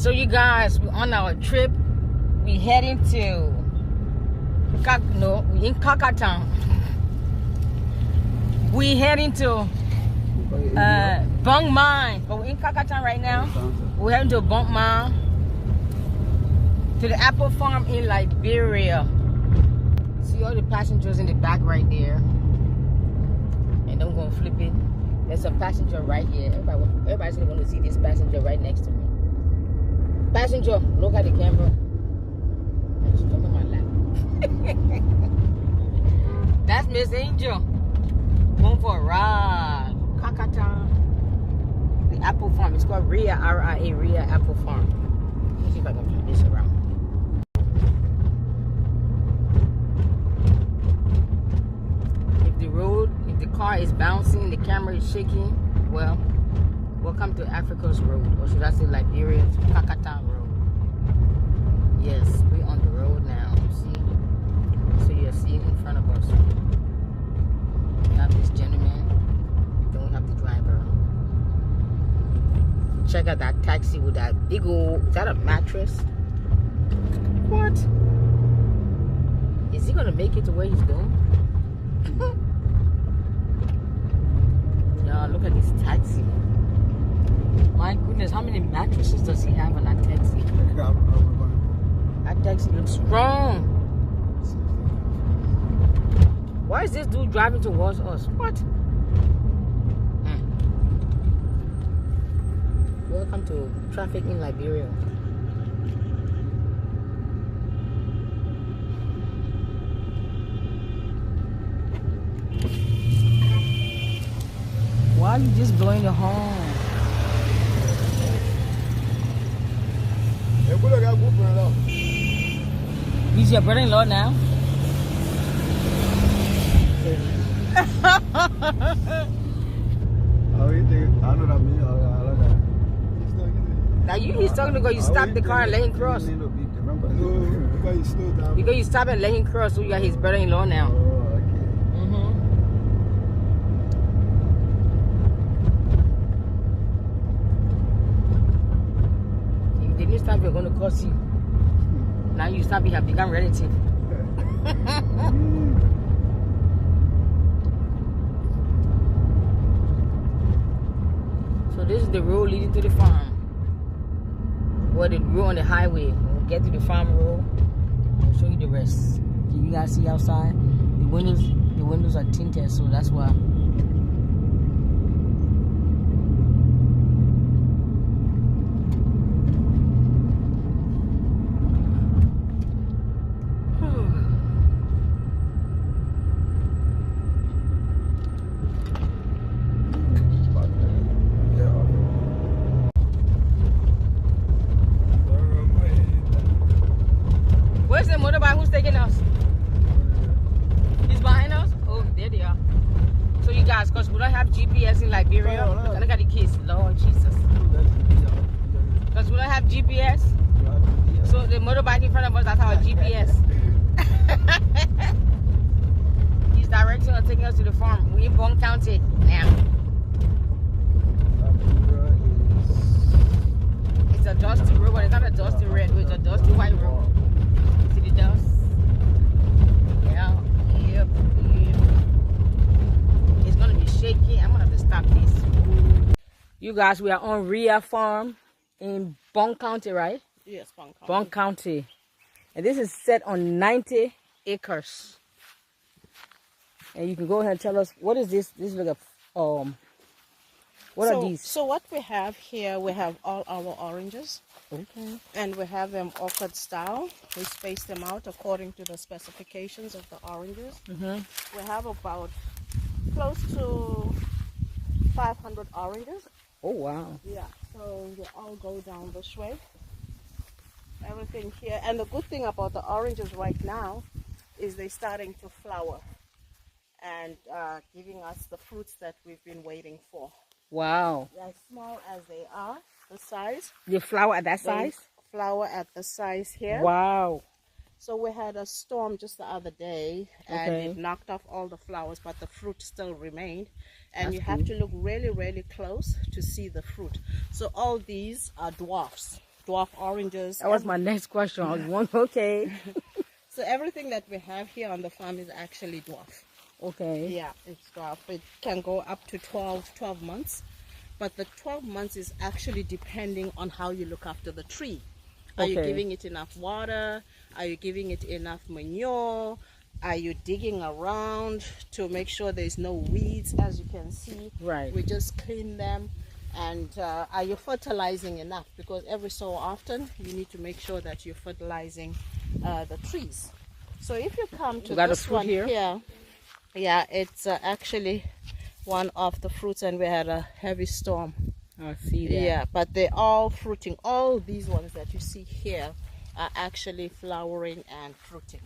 So you guys, we're on our trip. We heading to we in Kakatown. We heading to Bang Mine, but we're in Kakatown right now. We're heading to Bang Mine, to the apple farm in Liberia. See all the passengers in the back right there, and I'm gonna flip it. There's a passenger right here. Everybody's gonna want to see this passenger right next to me. Passenger, look at the camera. She's coming on my lap. That's Miss Angel. Going for a ride. Kakatown. The apple farm. It's called RIA, R-I-A, RIA Apple Farm. Let me see if I can flip this around. If the car is bouncing, the camera is shaking, well, welcome to Africa's road, or should I say Liberia's Kakatown road. Yes, we're on the road now. See? So you're seeing in front of us. We have this gentleman, then we have the driver. Check out that taxi with that big old, is that a mattress? What? Is he gonna make it to where he's going? Y'all, look at this taxi. My goodness, how many mattresses does he have on that taxi? That taxi looks strong. Why is this dude driving towards us? What? Welcome to traffic in Liberia. Why are you just blowing the horn? He's your brother-in-law now? Now he's talking because you stopped the car and let him cross. Because you stopped and let him cross, so you got his brother-in-law now. This time we're going to curse you. Now you stop, you have become relative. So this is the road leading to the farm. Well, the road on the highway. When we get to the farm road, I'll show you the rest. Can you guys see outside? The windows are tinted, so that's why. Where's the motorbike? Who's taking us? He's behind us? Oh, there they are. So you guys, because we don't have GPS in Liberia. Look at the kids. Lord Jesus. Because we don't have GPS. So the motorbike in front of us, that's our GPS. He's directing us, taking us to the farm. We're in Bong County now. It's a dusty road, but it's not a dusty red road. It's a dusty white road. See the dust? Yeah. Yep. It's gonna be shaky. I'm gonna have to stop this. You guys, we are on RIA Farm in Bong County, right? Yes, Bong County. Bong County. And this is set on 90 acres. And you can go ahead and tell us, what is this? This is like a what are these? So what we have here, we have all our oranges. Okay. And we have them orchard style. We space them out according to the specifications of the oranges. We have about close to 500 oranges. Oh, wow. Yeah, so they all go down this way. Everything here. And the good thing about the oranges right now is they're starting to flower and giving us the fruits that we've been waiting for. Wow. As small as they are, the size. They flower at that size? Flower at the size here. Wow. So we had a storm just the other day, and it knocked off all the flowers, but the fruit still remained. And that's you have to look really, really close to see the fruit. So all these are dwarfs. dwarf oranges. That was my next question. I was wondering, okay. So everything that we have here on the farm is actually dwarf. Okay. Yeah, it's dwarf. It can go up to 12 months. But the 12 months is actually depending on how you look after the tree. Are you giving it enough water? Are you giving it enough manure? Are you digging around to make sure there's no weeds? As you can see, Right. we just clean them. And are you fertilizing enough? Because every so often you need to make sure that you're fertilizing the trees. So if you come to this one here, yeah, it's actually one of the fruits, and we had a heavy storm. I see that. Yeah, but they're all fruiting. All these ones that you see here are actually flowering and fruiting.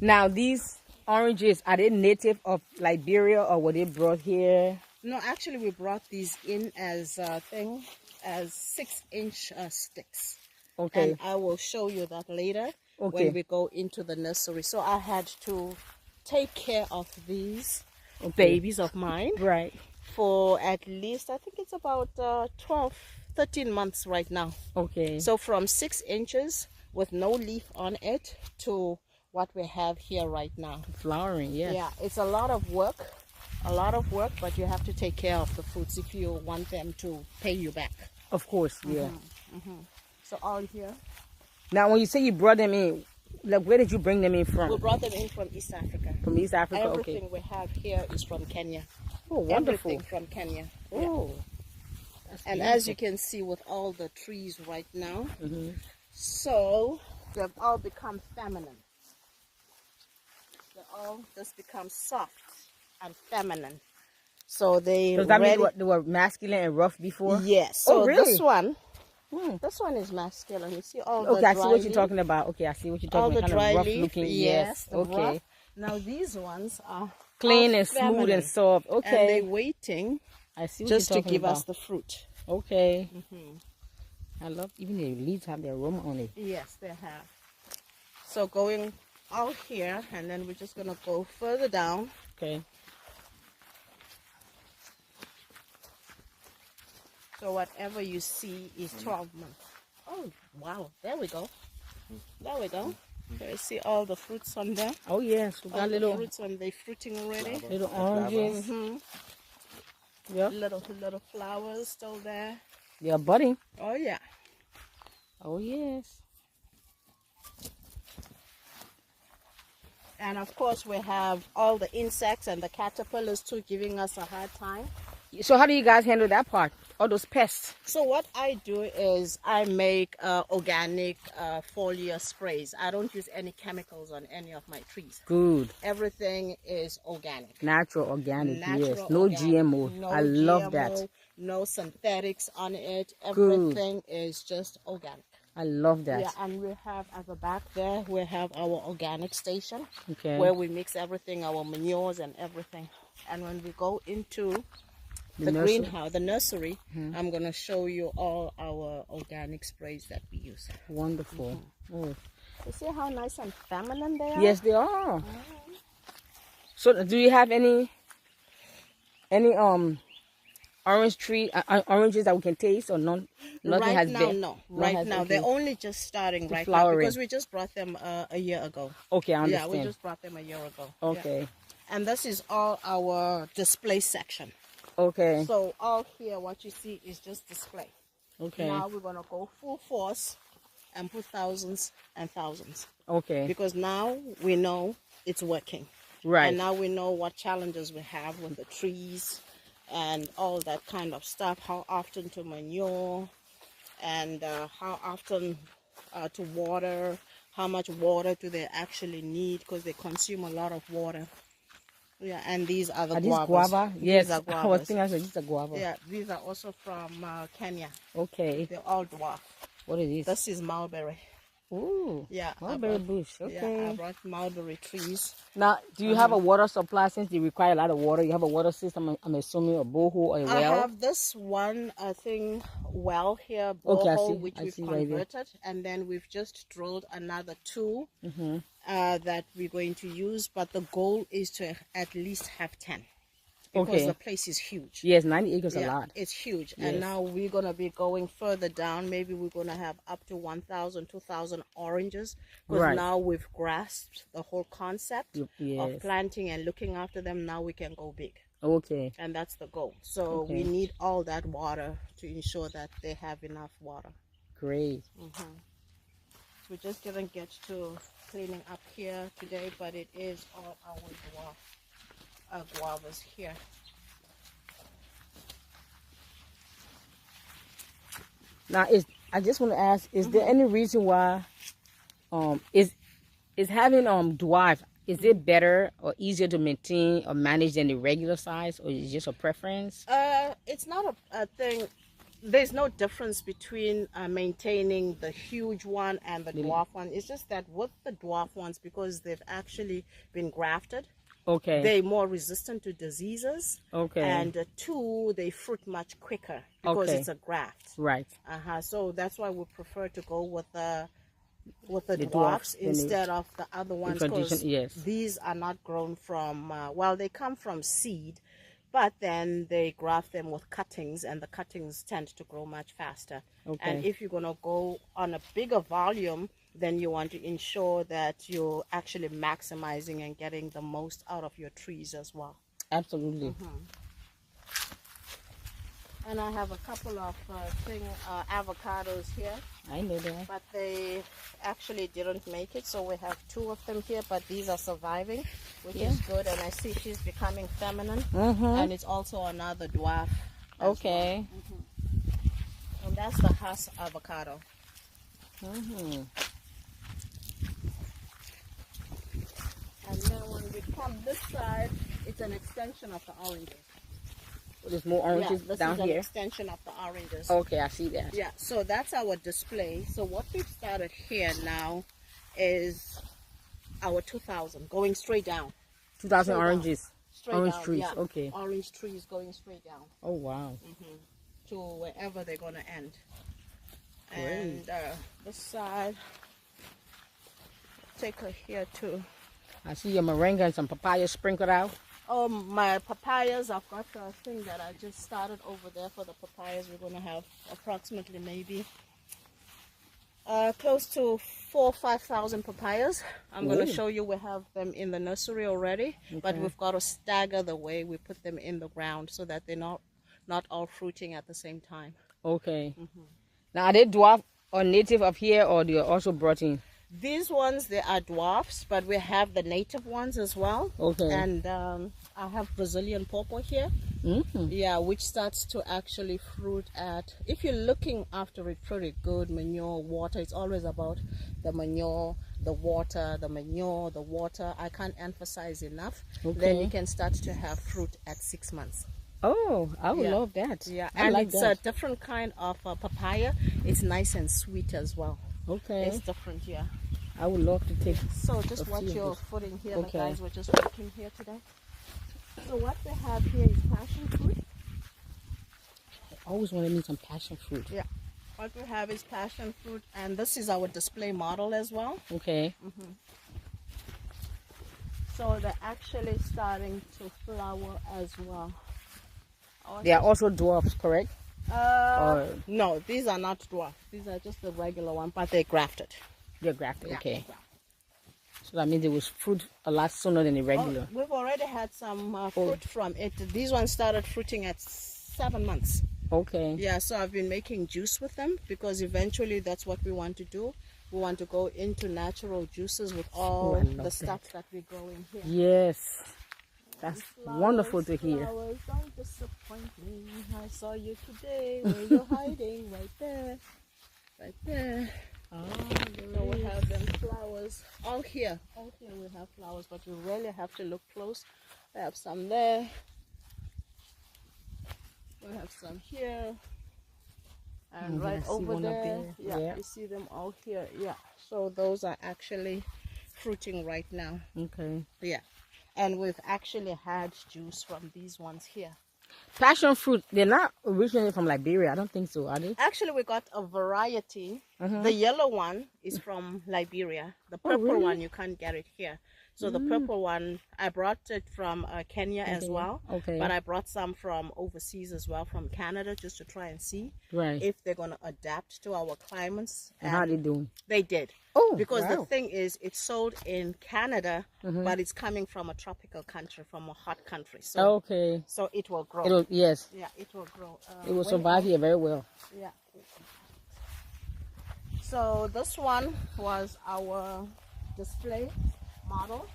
Now, these oranges, are they native of Liberia or were they brought here? No, actually we brought these in as as 6-inch sticks. Okay. And I will show you that later when we go into the nursery. So I had to take care of these babies of mine. Right. For at least, I think it's about 13 months right now. Okay. So from 6 inches with no leaf on it to what we have here right now. Flowering, yes. Yeah, it's a lot of work, but you have to take care of the fruits if you want them to pay you back. Of course, yeah. So all here. Now, when you say you brought them in, like, where did you bring them in from? We brought them in from East Africa. From East Africa, Everything we have here is from Kenya. Oh, wonderful. Everything from Kenya. Oh. And as you can see with all the trees right now, so they've all become feminine. They all just become soft and feminine. So does that mean they were masculine and rough before? Yes. So really? this one is masculine. You see all the I see what you're leaf, talking about. Okay, I see what you're talking about. All the dry rough leaf, looking. yes. Okay. Rough. Now these ones are clean and smooth and soft. Okay. And they're waiting. I see what just you're to talking give about. us the fruit. Okay. I love even the leaves have the aroma on it. Yes, they have. So going out here, and then we're just gonna go further down. Okay. So whatever you see is 12 months. Oh wow! There we go. There we go. So you see all the fruits on there. Oh yes, we got all little the fruits when they're fruiting already. Little oranges. Yep. Little flowers still there. Yeah, budding. Oh yeah. Oh yes. And of course we have all the insects and the caterpillars too giving us a hard time. So how do you guys handle that part? All those pests? So what I do is I make organic foliar sprays. I don't use any chemicals on any of my trees. Good. Everything is organic. Natural, organic, Natural, yes. No organic. GMO. No I love GMO, that. No synthetics on it. Everything is just organic. I love that. Yeah, and we have at the back there, we have our organic station. Okay. Where we mix everything, our manures and everything. And when we go into the greenhouse, the nursery, I'm going to show you all our organic sprays that we use. Wonderful. Oh. You see how nice and feminine they are? Yes, they are. So do you have any oranges that we can taste, or none? Nothing right has now, been. no. Right now, they're only just starting right now because we just brought them a year ago. Okay, I understand. Yeah, we just brought them a year ago. Okay. Yeah. And this is all our display section. Okay. So all here, what you see is just display. Okay. Now we're gonna go full force and put thousands and thousands. Okay. Because now we know it's working. Right. And now we know what challenges we have with the trees and all that kind of stuff. How often to manure, and how often to water. How much water do they actually need? Because they consume a lot of water. Yeah, and these are the guavas. These guava? Yes, these are guavas. I was thinking, I said, these are guava. Yeah, these are also from Kenya. Okay. They're all dwarf. What is this? This is mulberry. Ooh. Yeah. Mulberry bush. Okay. Yeah, I brought mulberry trees. Now, do you have a water supply since they require a lot of water? You have a water system, I'm assuming, a borehole or a well? I have this one, I think, well here, borehole, which we've converted. Right, and then we've just drilled another 2 that we're going to use. But the goal is to at least have 10. because the place is huge. Yes, 90 acres a lot. It's huge. Yes. And now we're going to be going further down. Maybe we're going to have up to 1,000, 2,000 oranges. Because now we've grasped the whole concept of planting and looking after them. Now we can go big. Okay. And that's the goal. So we need all that water to ensure that they have enough water. Great. We just didn't get to cleaning up here today, but it is all our guavas here. Now, I just want to ask: is there any reason why, is having dwarf, is it better or easier to maintain or manage than the regular size, or is it just a preference? It's not a thing. There's no difference between maintaining the huge one and the dwarf one. It's just that with the dwarf ones, because they've actually been grafted, they're more resistant to diseases. And two, they fruit much quicker because it's a graft. Right. So that's why we prefer to go with the dwarfs instead of the other ones, because these are not grown from well, they come from seed, but then they graft them with cuttings, and the cuttings tend to grow much faster. And if you're going to go on a bigger volume, then you want to ensure that you're actually maximizing and getting the most out of your trees as well. Absolutely. And I have a couple of avocados here. I know that. But they actually didn't make it, so we have 2 of them here, but these are surviving, which is good. And I see she's becoming feminine. And it's also another dwarf. Okay. And that's the Hass avocado. And then when we come this side, it's an extension of the oranges. There's more oranges down this is here. An extension of the oranges. Okay, I see that. Yeah, so that's our display. So what we've started here now is our 2,000 going straight down. 2,000 oranges. Orange down, trees. Okay. Orange trees going straight down. Oh wow. To wherever they're gonna end. Great. And this side, take her here too. I see your moringa and some papaya sprinkled out. Oh, my papayas, I've got a thing that I just started over there for the papayas. We're going to have approximately maybe close to 4,000 or 5,000 papayas. I'm going to show you, we have them in the nursery already, but we've got to stagger the way we put them in the ground so that they're not all fruiting at the same time. Okay. Now, are they dwarf or native of here, or they are also brought in? These ones, they are dwarfs, but we have the native ones as well. And I have Brazilian pawpaw here. Yeah, which starts to actually fruit at, if you're looking after it pretty good, manure, water, it's always about the manure, the water, the manure, the water. I can't emphasize enough. Then you can start to have fruit at 6 months. Oh, I would love that. Yeah, I and like it's that. A different kind of papaya. It's nice and sweet as well. It's different, yeah. I would love to take. So just watch your footing here. The guys were just working here today. So what they have here is passion fruit. I always want to need some passion fruit. Yeah. What we have is passion fruit, and this is our display model as well. Okay. So they're actually starting to flower as well. They are also dwarfs, correct? No, these are not dwarf. These are just the regular one, but they're grafted. They're grafted, okay. So that means they will fruit a lot sooner than the regular. We've already had some fruit from it. These ones started fruiting at 7 months. Okay. Yeah, so I've been making juice with them because eventually that's what we want to do. We want to go into natural juices with all the stuff that we grow in here. Yes. That's wonderful to hear. Flowers, don't disappoint me. I saw you today. Where you're hiding, right there. Right there. So we have them flowers. All here we have flowers, but you really have to look close. I have some there. We have some here. And right over there. Yeah, you see them all here. Yeah. So those are actually fruiting right now. Okay. Yeah. And we've actually had juice from these ones here. Passion fruit, they're not originally from Liberia. I don't think so, are they? Actually, we got a variety. The yellow one is from Liberia. The purple really? one, you can't get it here. So the purple one, I brought it from Kenya as well. Okay. But I brought some from overseas as well, from Canada, just to try and see Right. if they're going to adapt to our climates. And how they doing? They did. Oh, because wow. the thing is, it's sold in Canada, but it's coming from a tropical country, from a hot country. So, Okay. so it will grow. It'll, yes. Yeah, it will grow. It will survive here very well. Yeah. So this one was our display model.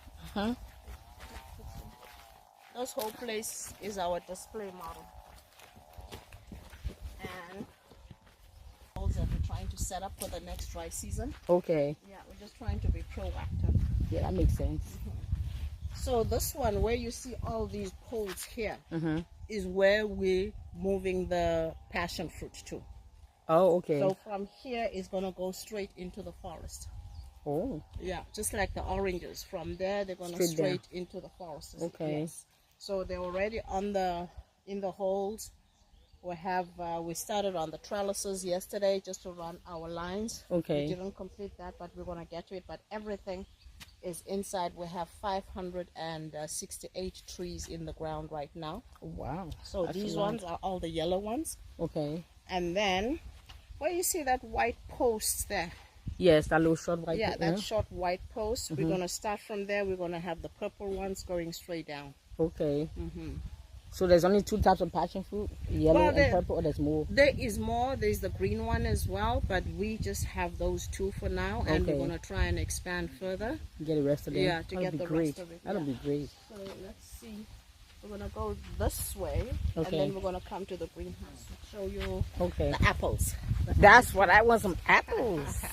This whole place is our display model. And that we're trying to set up for the next dry season. Okay. Yeah, we're just trying to be proactive. Yeah, that makes sense. So this one, where you see all these poles here, is where we're moving the passion fruit to. Oh, okay. So from here, it's going to go straight into the forest. Oh. Yeah, just like the oranges. From there, they're going to straight into the forest. Okay. Yes. So they're already in the holes. We started on the trellises yesterday just to run our lines. Okay. We didn't complete that, but we're going to get to it. But everything is inside. We have 568 trees in the ground right now. Wow. So these ones are all the yellow ones. Okay. And then, where you see that white post there? Yes, that little short white post. Yeah, that short white post. We're going to start from there. We're going to have the purple ones going straight down. Okay. So there's only 2 types of passion fruit, yellow and purple, or there's more? There is more. There's the green one as well, but we just have those 2 for now, and we're going to try and expand further. Get the rest of them? Yeah, to get the rest of it. That'll be great. So let's see. We're going to go this way, and then we're going to come to the greenhouse to show you the apples. That's what I want, some apples.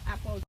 Apples.